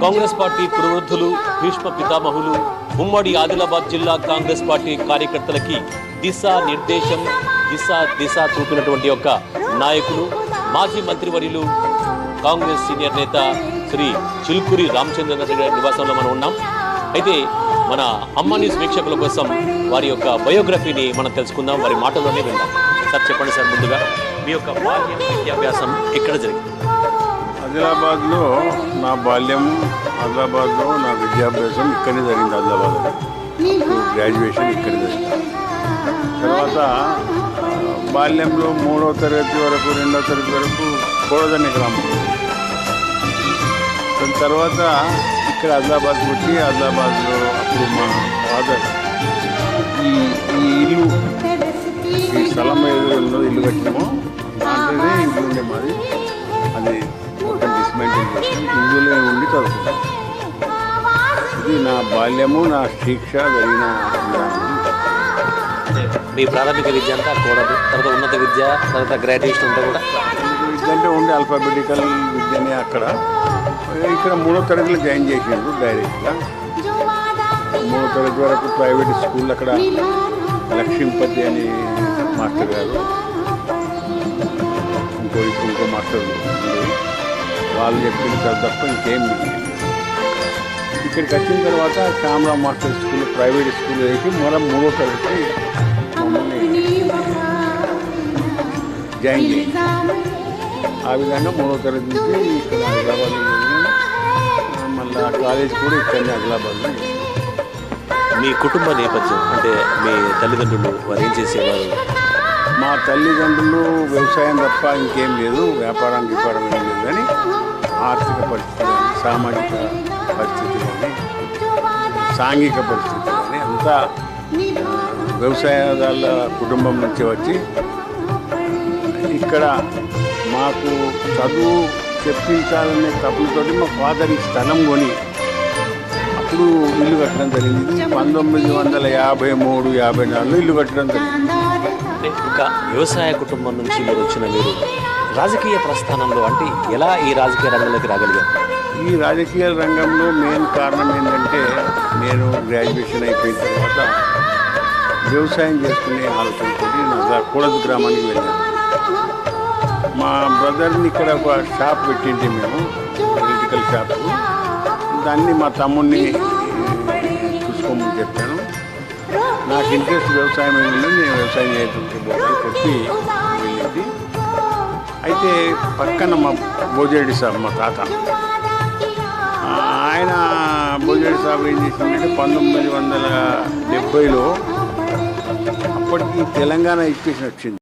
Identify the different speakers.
Speaker 1: Congress party కురువృద్ధులు Bhishma పితామహులు ఉమ్మడి ఆదిలాబాద్ జిల్లా Congress party కార్యకర్తలకి దిశ చూపినటువంటి ఒక నాయకులు మాజీ మంత్రివర్యులు కాంగ్రెస్ సీనియర్ నేత శ్రీ చిలుకూరి రామచంద్రన్ గారి నివాసంలో మనం ఉన్నాం. అయితే మన అమ్మ న్యూస్ వీక్షకుల కోసం వారి యొక్క బయోగ్రఫీని మనం తెలుసుకుందాం, వారి మాటల్లోనే విందాం. సార్ చెప్పండి సార్, ముందుగా మీ యొక్క బాల్యం విద్యాభ్యాసం ఎక్కడ జరిగింది?
Speaker 2: ఆదిలాబాద్లో నా బాల్యం, ఆదిలాబాద్లో నా విద్యాభ్యాసం ఇక్కడనే జరిగింది. ఆదిలాబాద్లో గ్రాడ్యుయేషన్ ఇక్కడే జరిగింది. తర్వాత బాల్యంలో 3వ తరగతి వరకు 2వ తరగతి వరకు కోడదని గ్రామం. దాని తర్వాత ఇక్కడ ఆదిలాబాద్కి వచ్చి ఆదిలాబాద్లో అప్పుడు మా ఫాదర్ ఈ ఇల్లు, ఈ స్థలం ఏదో ఇల్లు కట్టినామో దాంట్లోనే ఇల్లు ఉండే మాది. అది మొత్తం డిస్మెంటిల్ చేసాం, ఇందులో ఉండి చదువుకున్నాం. ఇది నా బాల్యము, నా శిక్ష జరిగిన
Speaker 1: మీ ప్రాథమిక విద్య అంతా కోడదు, తర్వాత ఉన్నత విద్య, తర్వాత గ్రాడ్యుయేషన్ అంతా కూడా
Speaker 2: విద్య అంటే ఉండే అల్ఫాబెటికల్ విద్యనే అక్కడ. ఇక్కడ 3వ తరగతిలో జాయిన్ చేసిండు డైరెక్ట్గా. 3వ తరగతి వరకు ప్రైవేట్ స్కూల్, అక్కడ లక్ష్మీపతి అని మాస్టర్ గారు, ఇంకో మాస్టర్ వాళ్ళు చెప్పిన తర్వాత తప్ప ఇంకేం లేదు. ఇక్కడికి వచ్చిన తర్వాత Shyamrao master school private school వేసి మనం 3వ తరగతి మమ్మల్ని జాయిన్ చేసి ఆ విధంగా 3వ తరగతి నుంచి ఇక్కడ హైదరాబాద్లో మళ్ళీ కాలేజ్ కూడా ఇక్కడనే ఆదిలాబాద్లో.
Speaker 1: మీ కుటుంబ నేపథ్యం అంటే మీ తల్లిదండ్రులు వారు ఏం చేసేవారు?
Speaker 2: మా తల్లిదండ్రులు వ్యవసాయం తప్ప ఇంకేం లేదు, వ్యాపారం ఏం లేదు. కానీ ఆర్థిక పరిస్థితి కానీ, సామాజిక పరిస్థితి కానీ, సాంఘిక పరిస్థితి కానీ అంతా వ్యవసాయదారుల కుటుంబం నుంచి వచ్చి ఇక్కడ మాకు చదువు చెప్పించాలనే తప్పులతోటి మా ఫాదర్ ఈ స్థలం కొని అప్పుడు ఇల్లు కట్టడం జరిగింది. 1953, 54 ఇల్లు కట్టడం జరిగింది.
Speaker 1: ఇంకా వ్యవసాయ కుటుంబం నుంచి మీరు వచ్చిన మీరు రాజకీయ ప్రస్థానంలో అంటే ఎలా ఈ రాజకీయ రంగంలోకి రాగలిగారు?
Speaker 2: ఈ రాజకీయ రంగంలో మెయిన్ కారణం ఏంటంటే, నేను గ్రాడ్యుయేషన్ అయిపోయిన తర్వాత వ్యవసాయం చేసుకునే ఆలోచనతో నా కోడదు గ్రామానికి వెళ్ళాను. మా బ్రదర్ని ఇక్కడ ఒక షాప్ పెట్టింటే మేము, ఎలక్ట్రికల్ షాపు, దాన్ని మా తమ్ముడిని చూసుకోమని చెప్పాను. నాకు ఇంట్రెస్ట్ వ్యవసాయం ఏంటంటే నేను వ్యవసాయం చేయకపోతే చెప్పి వెళ్ళింది. అయితే పక్కన మా భోజరెడ్డి సాబ్, మా తాత, ఆయన భోజరెడ్డి సాబ్ ఏం చేసిందంటే 1970లో అప్పటికి తెలంగాణ ఎడ్యుకేషన్ వచ్చింది.